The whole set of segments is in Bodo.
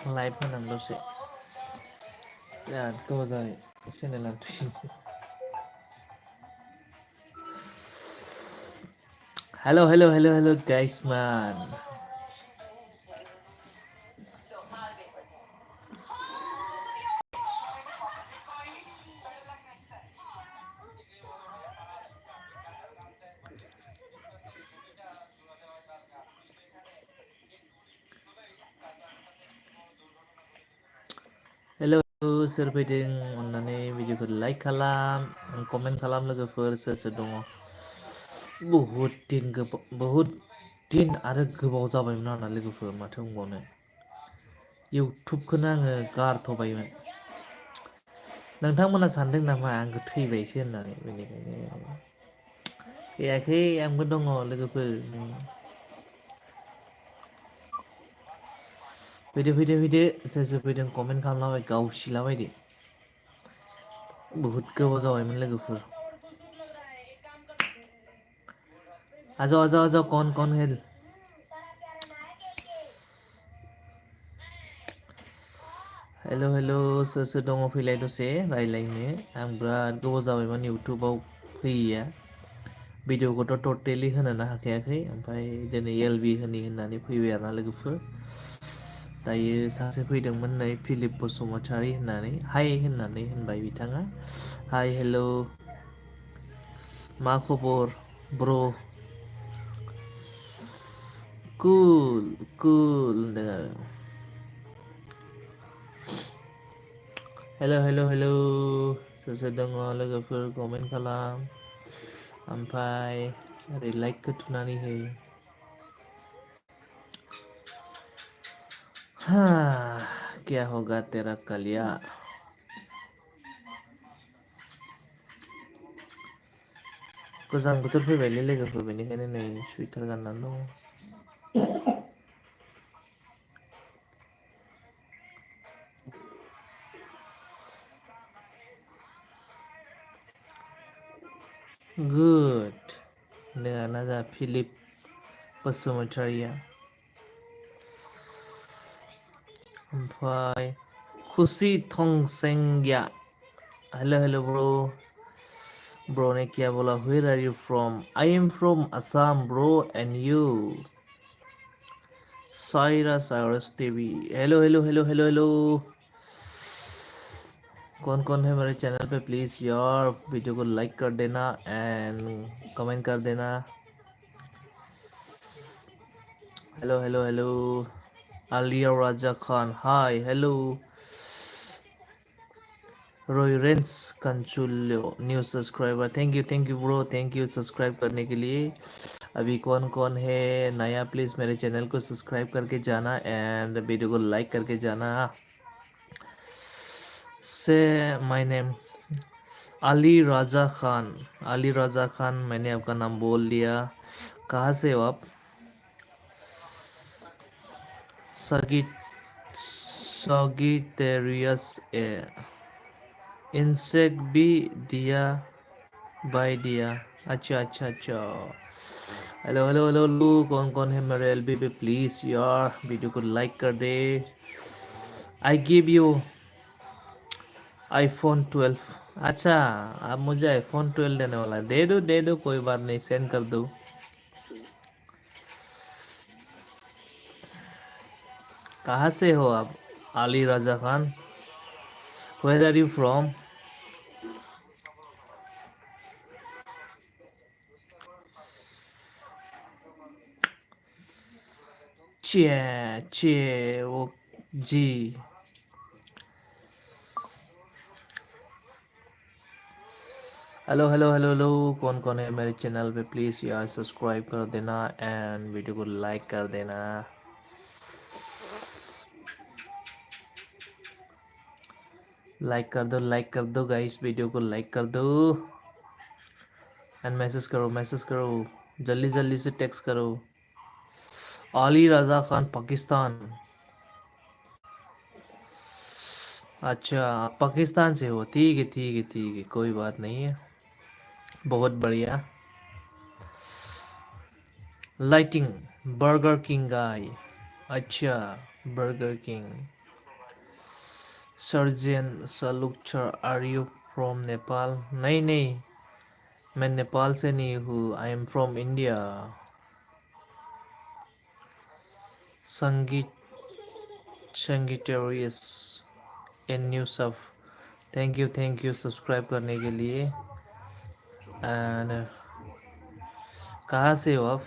लाइभ होनां दसे बिराद गोबाव जाबाय चेनेला हेल' गाइस मान हेल' सोर फैदों अननानै भिडिअखौ लाइक खालाम कमेन्ट खालाम लोगोफोर सोर दङ बहुद दिन आरो गोबाव जाबायमोन आंना लोगोफोर माथो बुंबावनो इउटुबखौनो आङो गारथ'बायमोन नोंथांमोना सानदों नामा आंखौ थैबायसो होननानै बेनिखायनो फैयाखै आंबो दङ लोगोफोर फैदो सोर सोर फैदों कमेन्ट खालामलाबाय गावसिलाबायदो बहुद गोबाव जाबायमोन लोगोफोर आ जाओ कौन है हेल' सोर दङ फैलाय दसे रायज्लायनो आं बिराद गोबाव जाबायमोन इउटुबाव फैयैया भिडिअखौथ' टटेलि होनोनो हाखायाखै ओमफ्राय दिनै एल बि होननानै फैबाय आरोना लोगोफोर दायो सासे फैदोंमोन नै फिलिप बसुमतारी होननानै हाइ होननानै होनबाय बिथाङा हाइ हेल' मा खबर ब्र' कुल होनदों आरो हेल' सोर दङ लोगोफोर कमेन्ट खालाम ओमफ्राय ओरै लाइकखौ थुनानै हो क्या होगा तेरा कलिया गोजां बोथोर फैबायलै लोगोफोर बेनिखायनो नै सुइटार गाननानै दङ गुड नोंना जा फिलिप बसुमतारिया ओमफ्राय खुसि थंसेंगिया हेल' ब्र' ब्र' ने क्या बोला where are you from I am from Assam bro and you Saira Cyrus Devi hello कौन है मेरे चैनल पे प्लीज़ यार वीडियो को लाइक कर देना एंड कमेंट कर देना हेलो आलिया राजा खान हाय हेलो रॉयरेंस कंचुल्यो new subscriber thank you bro thank you subscribe करने के लिए अभी कौन है नया प्लीज़ मेरे चैनल को सब्सक्राइब करके जाना एंड वीडियो को लाइक करके जाना से माय नेम अली राजा खान मैंने आपका नाम बोल दिया कहाँ से हो आप सॉगिटेरियस इंसेक्ट भी दिया बाय दिया अच्छा हेलो कौन है मेरे एलबी पे प्लीज़ यार वीडियो को लाइक कर दे आई गिव यू आईफोन 12 अच्छा आप मुझे आईफोन 12 देने वाला है दे दो कोई बात नहीं सेंड कर दो कहाँ से हो आप Ali Raja Khan where are you from वो जी हेलो कौन है मेरे चैनल पे प्लीज़ यार सब्सक्राइब कर देना एंड वीडियो को लाइक कर देना लाइक कर दो गाइस वीडियो को लाइक कर दो एंड मैसेज करो जल्दी से टेक्स्ट करो अली रजा खान पाकिस्तान अच्छा आप पाकिस्तान से हो ठीक है कोई बात नहीं है बहुत बढ़िया लाइटिंग बर्गर किंग गाय अच्छा बर्गर किंग सर्जन सलुक्चर, आर यू फ्रॉम नेपाल? नहीं नहीं, मैं नेपाल से नहीं हूँ, I am from India. Sangeet संगीटेरियस एन new sub, thank you subscribe करने के लिए। एंड कहाँ से हो आप?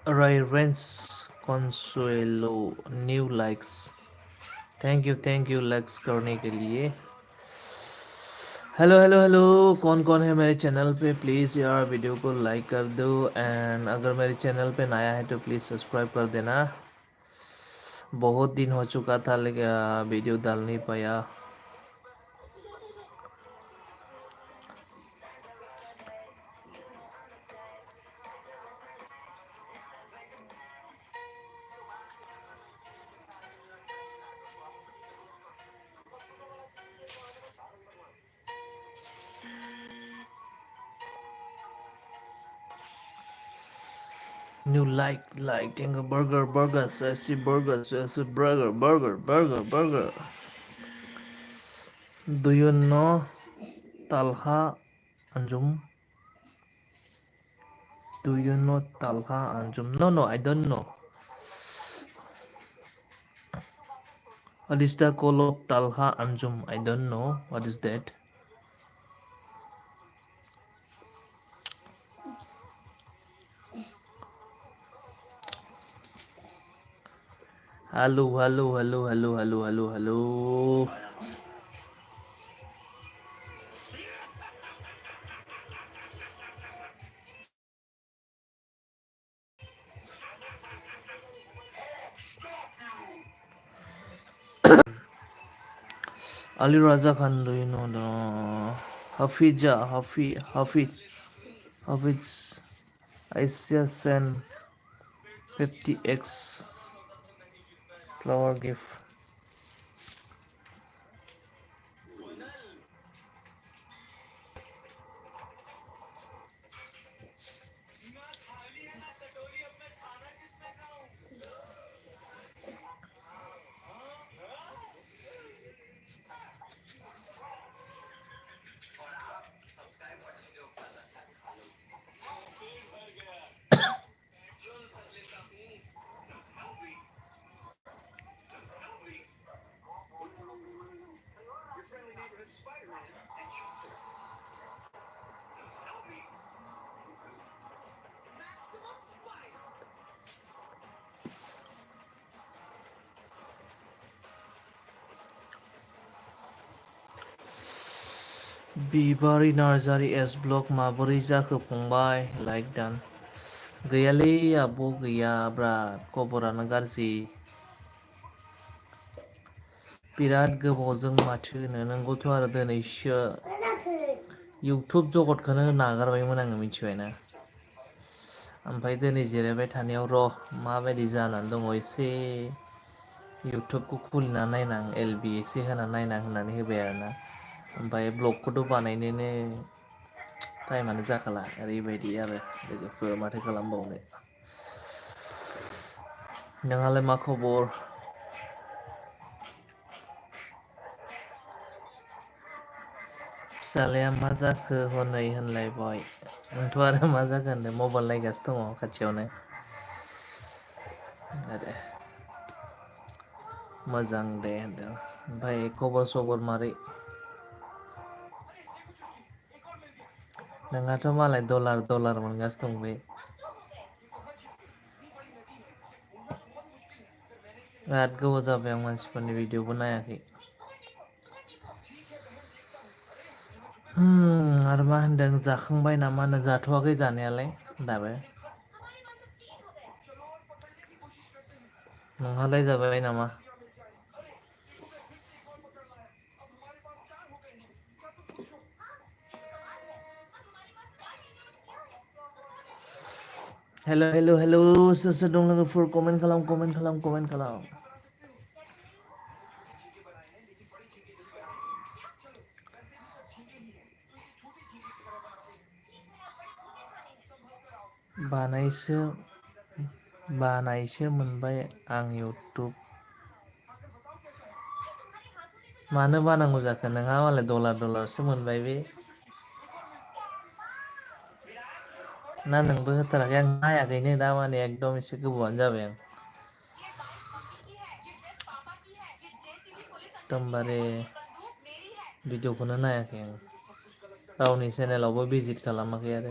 रायरेंस कंसुएलो new likes, thank you likes करने के लिए। हेलो हेलो हेलो, कौन कौन है मेरे चैनल पे? प्लीज़ यार वीडियो को लाइक कर दो, एंड अगर मेरे चैनल पे नया है तो प्लीज़ सब्सक्राइब कर देना। बहुत दिन हो चुका था लेकिन वीडियो डाल नहीं पाया। न्यू लाइक देंगे। बर्गर ऐसी burger. Do you know Talha Anjum? Do you know Talha Anjum? No I don't know. What is the call of Talha Anjum? I don't know. What is that? Hello. Ali Raza Khan, do you know the Hafiz Aisha sent 50x flower gift. Bibari Narzari S Block माबोरै जाखो फंबाय? लाइक दान गैयालै आब' गैया ब्रा, खबरानो गाज्रि। बिराद गोबावजों माथो होनो, नोंगौथ' आरो दिनैसो इउटुब जगतखौनो नागारबायमोन आङो, मिथिबायना। ओमफ्राय दिनै जिरायबाय थानायाव र' माबायदि जानानै दङ एसे इउटुबखौ खुलिना नायनां, एलबि एसे होना नायनां होननानै होबाय आरोना। ओमफ्राय ब्लगखौथ' बानायनोनो टाइमानो जाखाला, ओरैबायदि आरो लोगोफोर माथो खालामबावनो। नोंहालाय मा खबर? फिसालाया मा जाखो हनै होनलायबाय। नोंथ' आरो मा जागोन होनदों, मबाइल नायगासिनो दङ खाथियावनो आरो। मोजां दे होनदों। ओमफ्राय खबर सबर मारै? नोंहाथ' मालाय डलार मोनगासिनो दं बे। बिराद गोबाव जाबाय आं मानसिफोरनि भिडिअबो नायाखै। आरो मा होनदों, जाखांबाय नामा होनो? जाथ'वाखै जानायालाय दाबो। नोंहालाय जाबाय नामा? हेल' सोर सोर दं लोगोफोर? कमेन्ट खालाम। बानायसो मोनबाय आं इउटुब। मानो बानांगौ जाखो नोंहा मालाय डलारसो मोनबाय बे। ना नोंबो होथाराखै आं नायाखैनो दा माने एकदम एसे गोबावानो जाबाय आं। एकदमबारे भिडिअखौनो नायाखै आं। रावनि चेनेलावबो भिजिट खालामाखै आरो।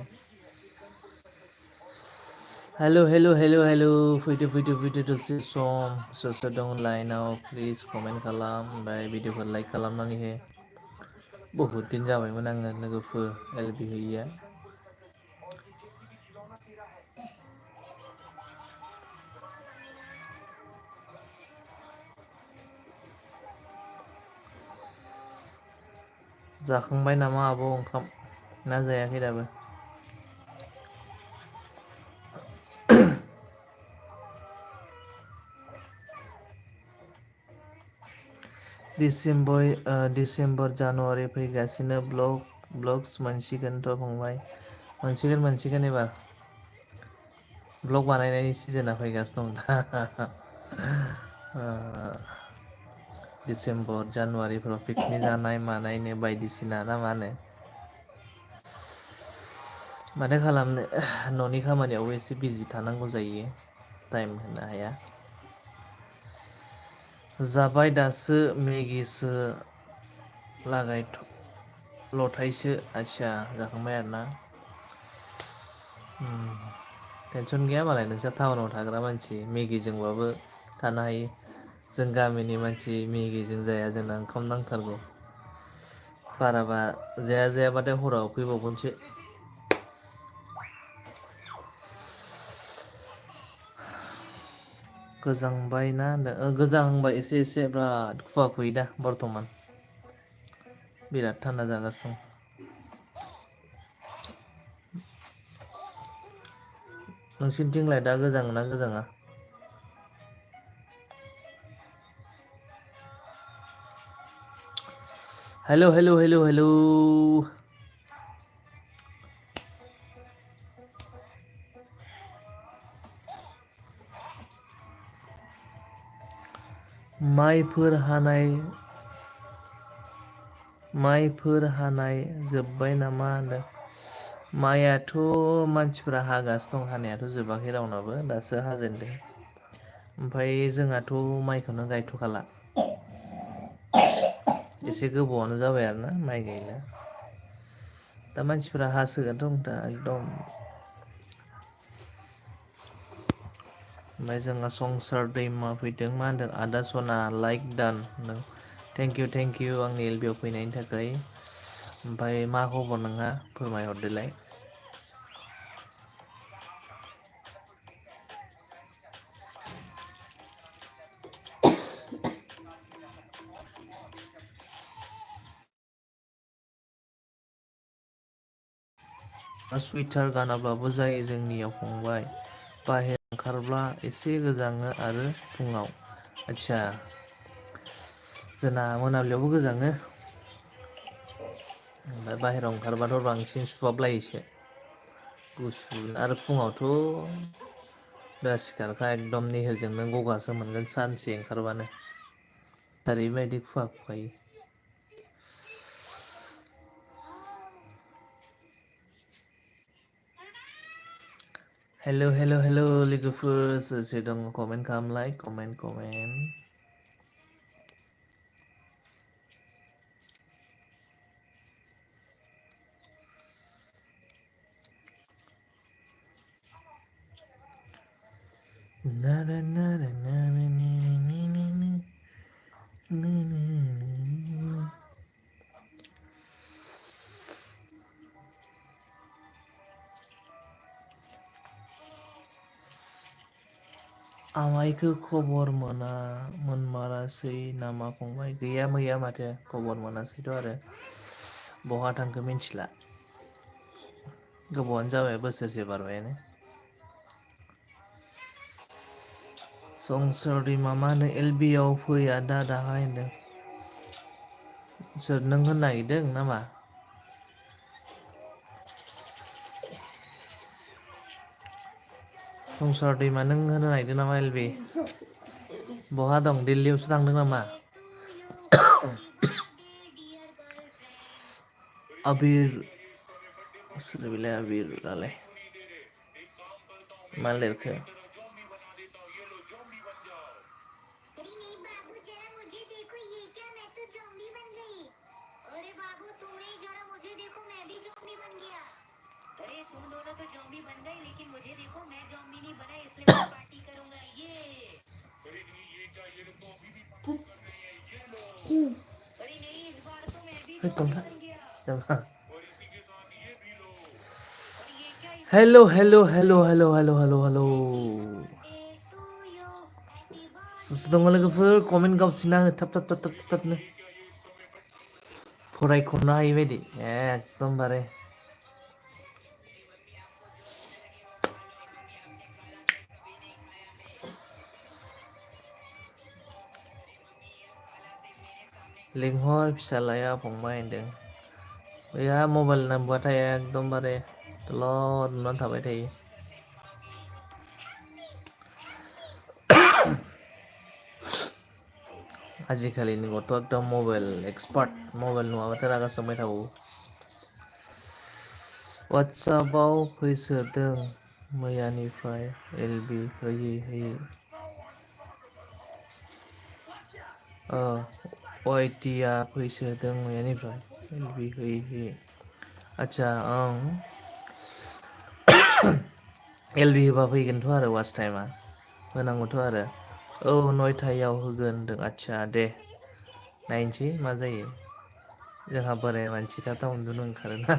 हेल' फैदो दसे सम सोर सोर दं लाइनाव प्लिज कमेन्ट खालाम ओमफ्राय भिडिअखौ लाइक खालामनानै हो। बहुद दिन जाबायमोन आङो लोगोफोर एलबि होयिया। जाखांबाय नामा आब' ओंखाम ना जायाखै दाबो? दिसेम्बर जानुवारि फैगासिनो ब्लग्स मोनसिगोनथ' फंबाय। मोनसिगोन एबार। ब्लग बानायनायनि सिजोना फैगासिनो दं दा। दिडिसेम्बर जानुवारिफोराव पिकनिक जानाय मानायनो बायदिसिना ना मा होनो? माथो खालामनो न'नि खामानियावबो एसे बिजि थानांगौ जायो टाइम होनो हाया। जाबाय दासो मेगिसो लथायसे आथिया जाखांबाय आरोना। टेनसन गैया मालाय नोंस्रा टाउनाव थाग्रा मानसि मेगिजोंबाबो थानो हायो। जों गामिनि मानसि मेगिजों जाया जोंना ओंखाम नांथारगौ। बाराबा जायाबाथाय हराव उखैबावगोनसो। गोजांबाय ना होनदों गोजांबाय एसे बिराद खुवा खुयो दा बर्थ'मान। बिराद थान्दा जागासिनो दं। नोंसोरनिथिंलाय दा गोजाङो ना गोजाङा? हेल'। माइफोर हानाय जोब्बाय नामा होनदों? माइआथ' मानसिफ्रा हागासिनो दं हानायाथ' जोबाखै रावनाबो दासो हाजेनदों। ओमफ्राय जोंहाथ' माइखौनो गायथ'खाला। एसे गोबावानो जाबाय आरोना माइ गायला। दा मानसिफोरा हासोगारदों दा एकदम। ओमफ्राय जोंहा संसार दैमा फैदों मा होनदों आदा सना लाइक दान होनदों। थेंक इउ आंनि एलबियाव फैनायनि थाखाय। ओमफ्राय मा खबर नोंहा फोरमायहरदोलाय। सुइटार गानाबाबो जायो जोंनियाव फंबाय। बाहेर ओंखारब्ला एसे गोजाङो आरो फुङाव आदसा जोंना मोनाबिलियावबो गोजाङो। ओमफ्राय बाहेरायाव ओंखारबाथ' बांसिन सुहाबलायोसो। गुसु आरो फुङावथ' दा सिखारखा एकदम निहोरजोंनो गगासो मोनगोन सानसे ओंखारबानो। ओरैबायदि खुवा खुखायो। हेल' लोगोफोर सोर सोर दङ कमेन्ट खालामलाय कमेन्ट। आमाइखौ खबर मोनमारासै नामा फंबाय? गैया मैया माथो खबर मोनासैथ' आरो बहा थांखो मिथिला। गोबावानो जाबाय बोसोरसे बारबायानो। संसार दैमा मा होनो एलबि आव फै आदा दाहाय होनदों। सोर नों होननो नागिरदों नामा? संसार दैमा नों होनो नागिरदों नामा एलबि? बहा दं दिल्लीयावसो थांदों नामा? आबिर सोर बेलाय आबिरालाय मा लिरखो? Hello hello hello hello hello hello hello दङ लोगोफोर कमेन्ट गावसिना हो थाब थाब थाब थाब थाबनो फरायख'नो हायि बायदि एकदमबारे लिंहर फिसालाया फंबाय होनदों बैहा मबाइल नांबाथाय एकदमबारे दलद नुनानै थाबाय थायो आजिखालिनि गथ' एकदम मबाइल एक्सपार्ट मबाइल नङाबाथाय रागा जोंबाय थाबावो वाट्सएपआव फैसोदों मैयानिफ्राय एलबि होयै होयै वाइटिआ फैसोदों मैयानिफ्राय एलबि होयै होयै आदसा एलबि होबा फैगोनथ' आरो वाच टाइमा होनांगौथ' आरो औ 9टायाव होगोन होनदों आदसा दे नायनोसै मा जायो जोंहा बोराय मानसिफ्राथ' उन्दुनो ओंखारोना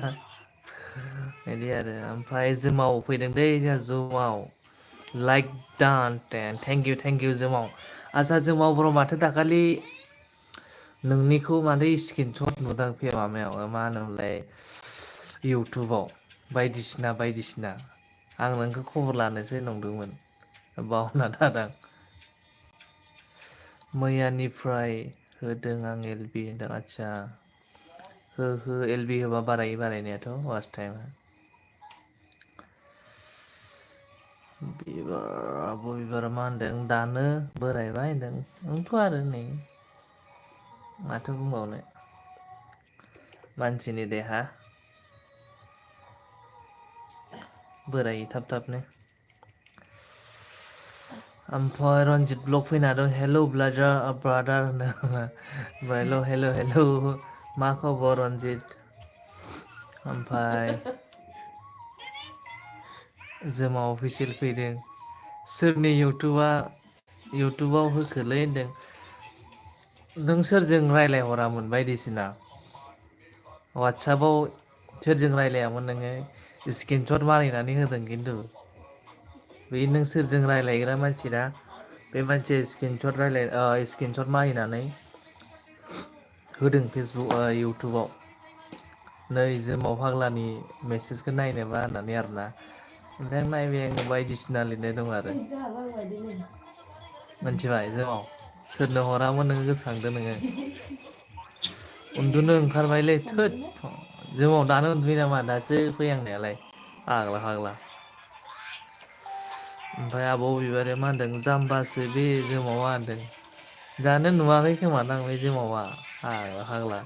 बिदि आरो ओमफ्राय जोमाव फैदों दै जोंहा जुमाव लाइक डान थेंक इउ जोमाव आदसा जोमाव बर' माथो दाखालि नोंनिखौ माथो स्क्रिनसट नुदां माबायाव मा होनोमोनलाय इउटुबाव बायदिसिना बायदिसिना आं नोंखौ खबर लानोसो नंदोंमोन बावना थादों मैयानिफ्राय होदों आं एलबि होनदों आदसा हो एलबि होबा बारायो बारायनायाथ' वाच टाइमा बिबार आब' बिबारा मा होनदों दानो बोरायबाय होनदों नंथ' आरो नै माथो बुंबावनो मानसिनि देहा बोरायो थाब थाबनो ओमफ्राय रनजित ब्लग फैनो हादों हेल' ब्रादार होनो हेल' मा खबर रनजित ओमफ्राय जोमा अफिसियेल फैदों सोरनि इउटुबाव होखोलै होनदों नों सोरजों रायज्लायहरामोन बायदिसिना वाट्सएपाव सोरजों रायज्लायामोन नोङो स्क्रिनसट मारिनानै होदों खिन्थु बे नों सोरजों रायज्लायग्रा मानसि ना बे मानसिया स्क्रिनसट मारिनानै होदों फेसबुक इउटुबाव नै जोमाव फाग्लानि मेसेजखौ नायनोबा होननानै आरोना ओमफ्राय नायबाय आङो बायदिसिना लिरनाय दं आरो मिथिबाय जोमाव सोरनो हरामोन नोङो गोसोखांदो नोङो उन्दुनो ओंखारबायलै थोद जोमाव दानो उन्दुयो नामा दासो फैहांनायालाय फाग्ला ओमफ्राय आब' बिबारिया मा होनदों जाम्बासो बे जोमावा होनदों जानो नुवाखै खोमादां बे जोमावा फाग्ला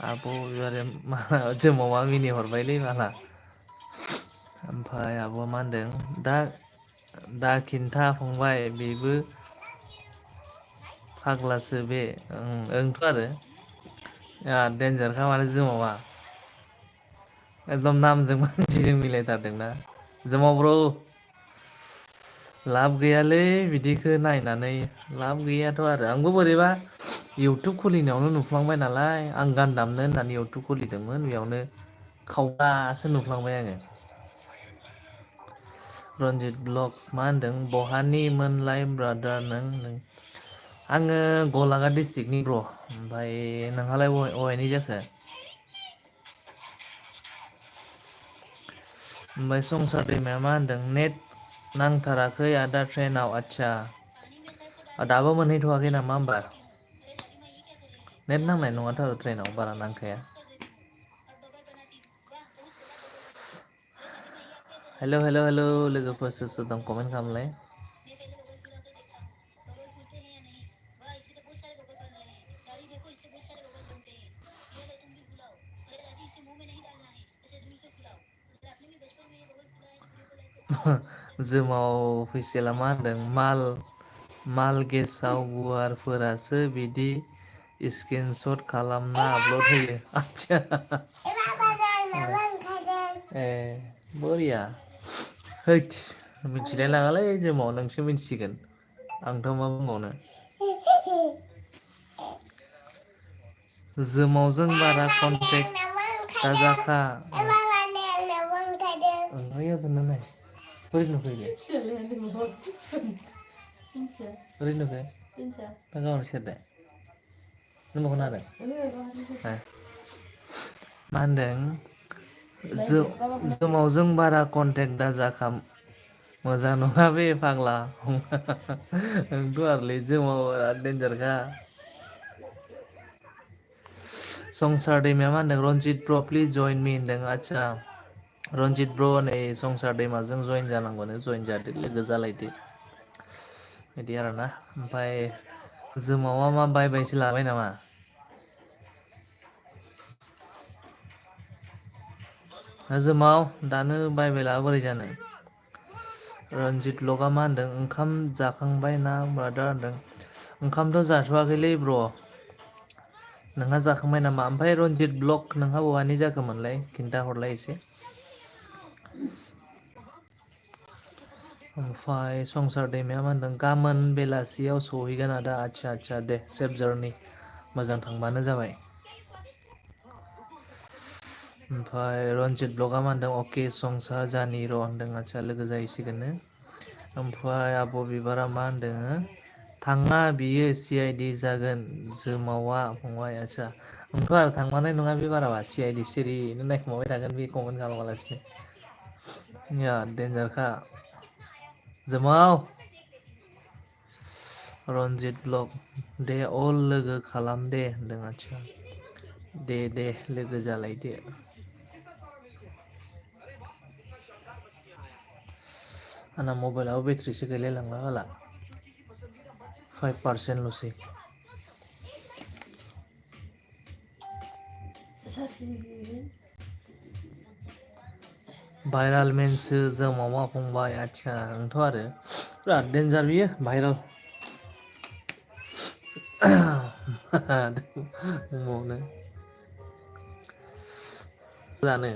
आब' बिबारिया जोमावा मिनिहरबायलै माला ओमफ्राय आब'आ मा होनदों दा खिन्था फंबाय बेबो फाग्लासो बे ओंथ' आरो देनजारखा माथो जोमावा एकदम नामजों मानसिजों मिलायथारदोंना जोमाव ब्र' लाब गैयालै बिदिखौ नायनानै लाब गैयाथ' आरो आंबो बोरैबा इउटुब खुलिनायावनो नुफ्लांबाय नालाय आं गान दामनो होननानै इउटुब खुलिदोंमोन बेयावनो खावब्लासो नुफ्लांबाय आङो रन्जित ब्लग मा होनदों बहानि मोनलाय ब्रादार नों आङो गलाघाट डिस्ट्रिक्टनि ब्र' ओमफ्राय नोंहालाय अहायनि जाखो ओमफ्राय संसार दैमाया मा होनदों नेट नांथाराखै आदा ट्रेनाव आदसा दाबो मोनहैथ'वाखै नामा होमबा नेट नांनाय नङाथ' आरो ट्रेनाव बारा नांखाया। हेल' हेल' हेल' लोगोफोर सोर सोर दं कमेन्ट खालामलाय। जोमाव फैसिला मा होनदों माल गेसाव गुवारफोरासो बिदि स्क्रिनसट खालामना आपलड होयो आतसा। ए बरिया। हैद मिथिलाय लाङालै जोमाव नोंसो मिथिसिगोन आंथ' मा बुंबावनो। जोमावजों बारा कन्टेक्ट दाजाखा। मा होनदों जोमावजों बारा कन्टेक्ट दाजाखाम मोजां नङा बे फाग्ला नोंथ' आरोलै जोमाव बिराद देनजारखा। संसार दैमाया मा होनदों रनजित ब्र प्लिज जइन मि होनदों आदसा। रनजित ब्र नै संसार दैमाजों जयेन जानांगौनो जयेन जादो लोगो जालायदो। बिदि आरोना ओमफ्राय जोमावा मा बाय बायसो लाबाय नामा? जोमाव दानो बायबाय लाबा बोरै जानो। रन्जित लगआ मा होनदों ओंखाम जाखांबाय ना ब्रादार होनदों। ओंखामथ' जाथ'वाखैलै ब्र'। नोंहा जाखांबाय नामा ओमफ्राय रनजित ब्लक नोंहा बहानि जाखोमोनलाय खिन्थाहरलाय एसे। ओमफ्राय संसार दैमाया मा होनदों गाबोन बेलासियाव सहैगोन आदा आदसा आदसा दे सेफ जारनि मोजां थांबानो जाबाय। ओमफ्राय रन्जित ब्लगआ मा होनदों अके संसार जानि र' होनदों आदसा लोगो जाहैसिगोननो। ओमफ्राय आब' बिबारा मा होनदों थाङा बियो सि आइ डि जागोन जोमावा फंबाय आदसा। आंथ' आरो थांमारनाय नङा बे बाराबा सि आइ डि सिरिनो नायखोमाबाय थागोन बे कमेन्ट खालामालासिनो। बिराद देन्जारखा जोमाव। रन्जित ब्लग दे अल लोगो खालाम दे होनदों आदसा। दे दे लोगो जालायदो। आंना मबाइलाव बेटारिसो गैलाय लांला बाला 5% लसै। भाइरेल मेनसो जोमावा फंबाय आदसा नोंथ' आरो बिराद देन्जार बियो भाइरेल। बुंबावनो जानो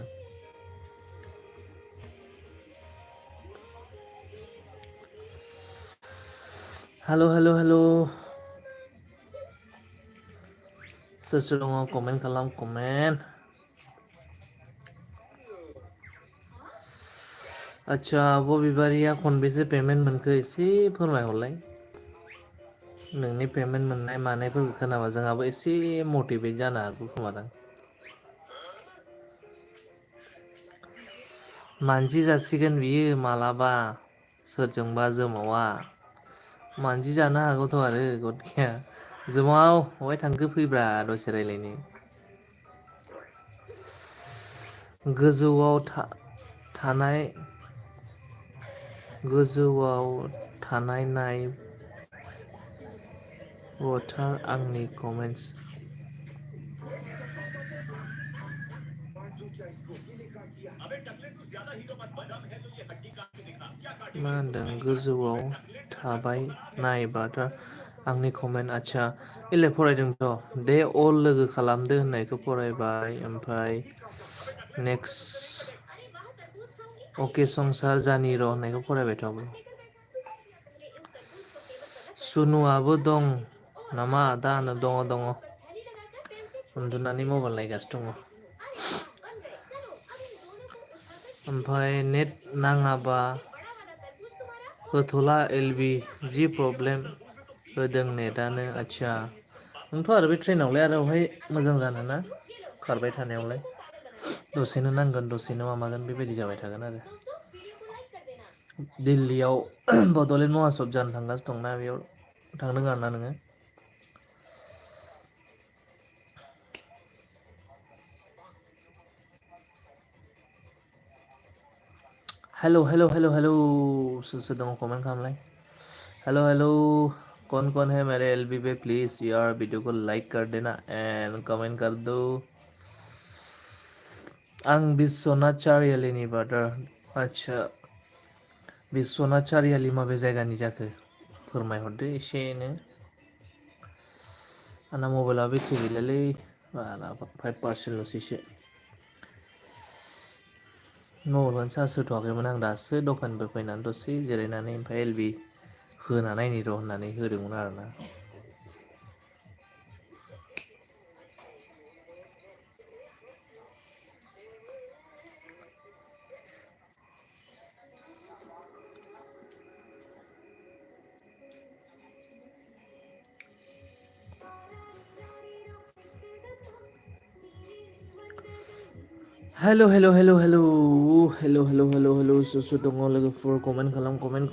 हेल' हेल' हेल'। सोर सोर दङ कमेन्ट खालाम कमेन्ट। आदसा आब' बिबारिया खनबेसे पेमेन्ट मोनखो एसे फोरमायहरलाय। नोंनि पेमेन्ट मोननाय मानायफोरखौ खोनाबा जोंहाबो एसे मटिभेट जानो हागौ खोमादां। मानसि जासिगोन बियो मालाबा सोरजोंबा जोमावा। मानसि जानो हागौथ' आरो गथिखेया जोमाव अबहाय थांखो फैब्रा दसे रायलायनो। गोजौआव थानाय गोजौआव थानाय नाय वाटार आंनि कमेन्टस मा होनदों गोजौआव थाबाय नायबाथा आंनि कमेन्ट आदसा इलाय फरायदोंथ' दे अल लोगो खालामदो होननायखौ फरायबाय ओमफ्राय नेक्स्ट अके संसार जानि र' होननायखौ फरायबायथ' आब'। सुनुआबो दं नामा दा दङ दङ। उन्दुनानै मबाइल नायगासिनो दङ। ओमफ्राय नेट नाङाबा होथ'ला एल-बि जि प्रब्लेम होदों नेटानो आदसा। नोंथ' आरो बे ट्रेनावलाय आरो बेवहाय मोजां जानोना खारबाय थानायावलाय। दसेनो नांगोन दसेनो माबागोन बेबायदि जाबाय थागोन आरो। दिल्लीयाव बड'लेण्ड महासब जानो थांगासिनो दंना बेयाव थांदों आरोना नोङो? हेलो हेलो हेलो हेलो सोर सोर दङ कमेन्ट खालामलाय हेलो हेलो कौन है मेरे एलबी पे प्लीज यार वीडियो को लाइक कर देना एंड कमेंट कर दो आं बिश्वनाथ चारियालिनि ब्रादार आच्छा बिश्वनाथ चारियालि माबे जायगानि जाखो फोरमायहरदो एसेनो आंना मबाइला बेटारि गैलालै बारा 5%ल'सैसो मबाइलखौनो चार्ज होथ'वाखैमोन आं दासो दखाननिफ्राय फैनानै दसे जिरायनानै ओमफ्राय एलबि होना नायनि र' होननानै होदोंमोन आरोना हेल' हेल' हेल' हेल' हेल' हेल' हेल' हेल' सोर सोर दङ लोगोफोर कमेन्ट खालाम कमेन्ट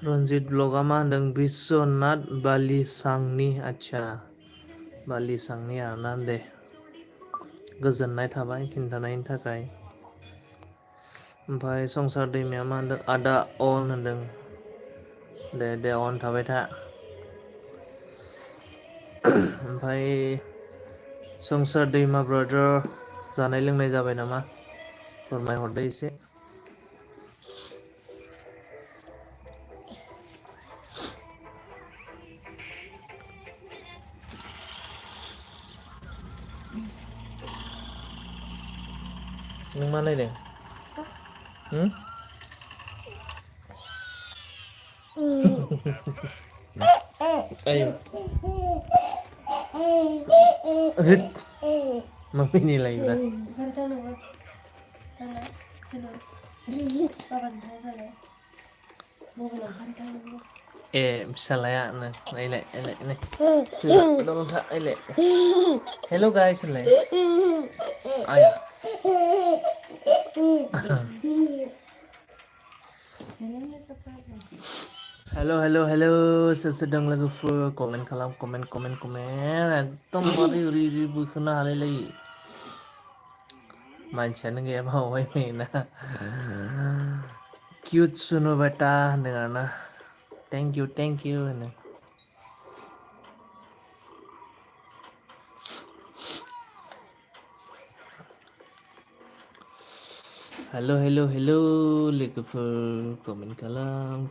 रन्जित ब्लगआ मा होनदों बिश्वनाथ बालिसांनि आच्छा बालिसांनि आरोना दे गोजोननाय थाबाय खिन्थानायनि थाखाय ओमफ्राय संसार दैमाया मा होनदों आदा अन होनदों दे अन थाबाय था ओमफ्राय संसार दैमा ब्रादार जानाय लोंनाय जाबाय नामा फोरमायहरदो एसे नों मा नायदों ayo hit mami lagi udah फिसालाया नायलाय नायलाय दङ था नायलाय हेल' गाइस होनलाय आया हेल' हेल' हेल' सोर सोर दं लोगोफोर कमेन्ट खालाम कमेन्ट एकदमबारे ओरै बोखोनो हालाय लायि मानसियानो गैया बावबाय नै ना किउट सुनु बेटा होनदों आरोना थेंक इउ होनो हेल' हेल' हेल' लोगोफोर कमेन्ट खालाम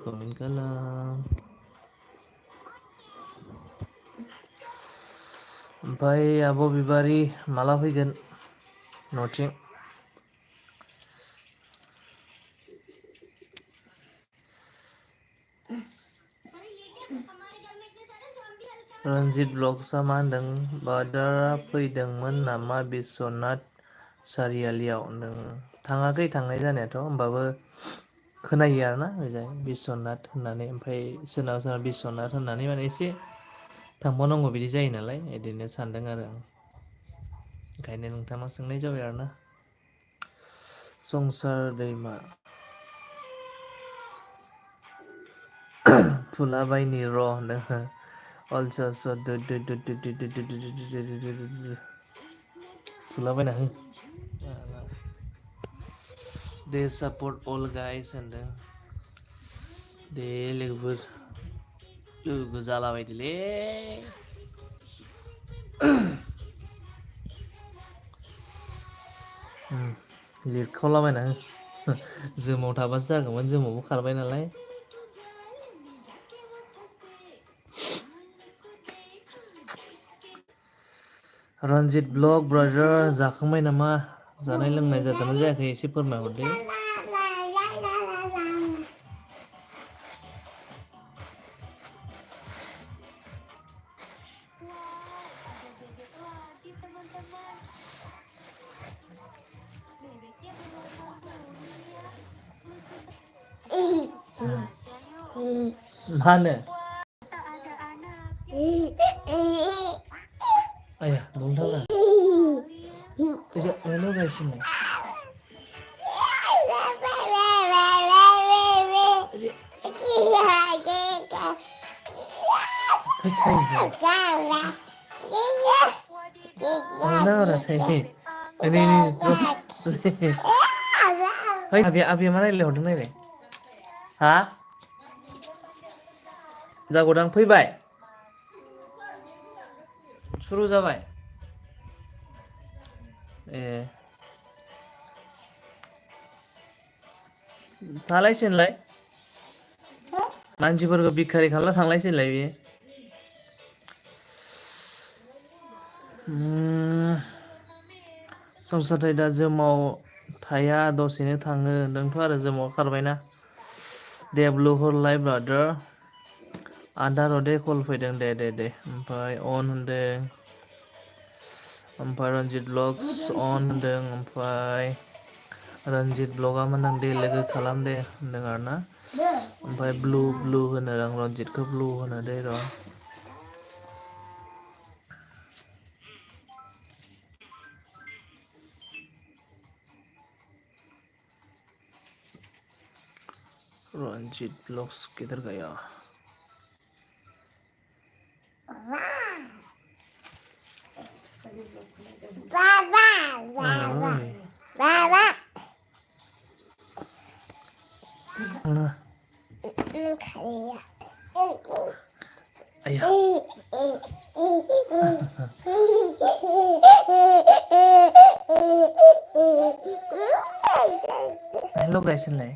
ओमफ्राय आब' बिबारि माला फैगोन न'थिं रन्जित ब्लग्सआ मा होनदों बादारा फैदोंमोन नामा बिश्वनाथ सारियालियाव थाङाखै थांनाय जानायाथ' होमबाबो खोनायो आरोना ओजाय बिस्वनाथ होननानै ओमफ्राय सोरनाबा सोरनाबा बिस्वनाथ होननानै माने एसे थांबावनांगौ बिदि जायो नालाय बिदिनो सानदों आरो आं ओंखायनो नोंथांनाव सोंनाय जाबाय आरोना संसार दैमा थुलाबायनि र' होनदों अलसो थुलाबायना हो दे सापर्ट अल गाइस होनदों दे लोगोफोर लोगो जालाबायदोलै लिरखावलाबायना हो जोमाव थाबासो जागौमोन जोमावबो खारबाय नालाय रन्जित ब्लग ब्रादार जाखांबाय नामा जानाय लोंनाय जादोंना जायाखै एसे फोरमायहरदो मानो आया बुंथारा hello' guys Thôi nó là say này này hey abi mana lehodों नायलाय हा जागौदां फैबाय सुरु जाबाय ए थालायसैनलाय मानसिफोरखौ बिखारि खालामना थांलायसैनलाय बेयो संसाथाय दा जोमाव थाया दसेनो थाङो नोंथ' आरो जोमाव खारबायना देब्लु हरलाय ब्रादार आदा रदे कल फैदों दे ओमफ्राय अन होनदों ओमफ्राय रन्जित ब्लग्स अन होनदों ओमफ्राय रन्जित ब्लगा मोनदों दे लोगो खालाम दे होनदों आरो ना ओमफ्राय ब्लु होनो आं रन्जितखौ ब्लु होनो दे र' रंजीत ब्लॉग्स किधर गया हेलो गाइस होनलाय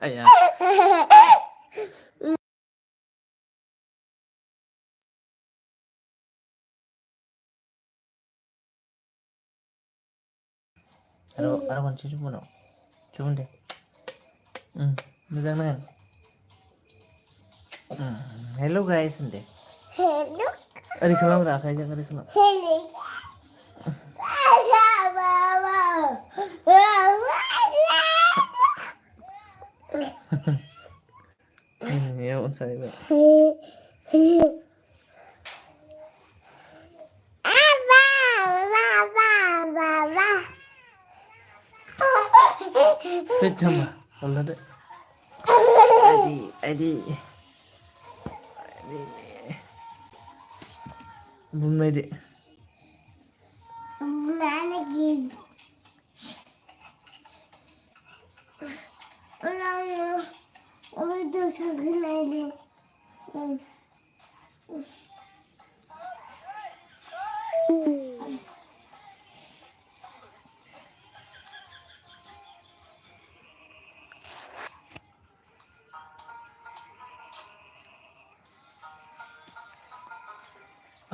आया आरो मोनसे जुबन दे मोजां नाङा हेलो गाइस होन दे हेलो ओरै खालाम आखाइजों ओरै खालाम याव साइबाय Pijama, kalau ada. Adi. Bunyi deh. Mana gini? Orang itu segini aja.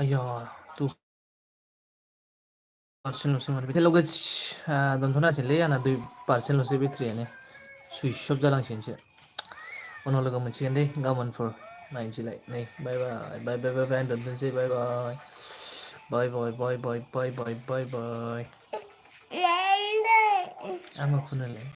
Ayo, tuh. Parcel ल'सै माथो हेल' गाइस दोनथ'नांसिगोनलै आंना 2% ल'सै बेटारियानो सुइस अफ जालांसिगोनसो उनाव लोगो मोनसिगोन दे गाबोनफोर नायनोसैलाय नै बाय बाय दोनथ'नोसै बाय बाय आं मा फुनोलाय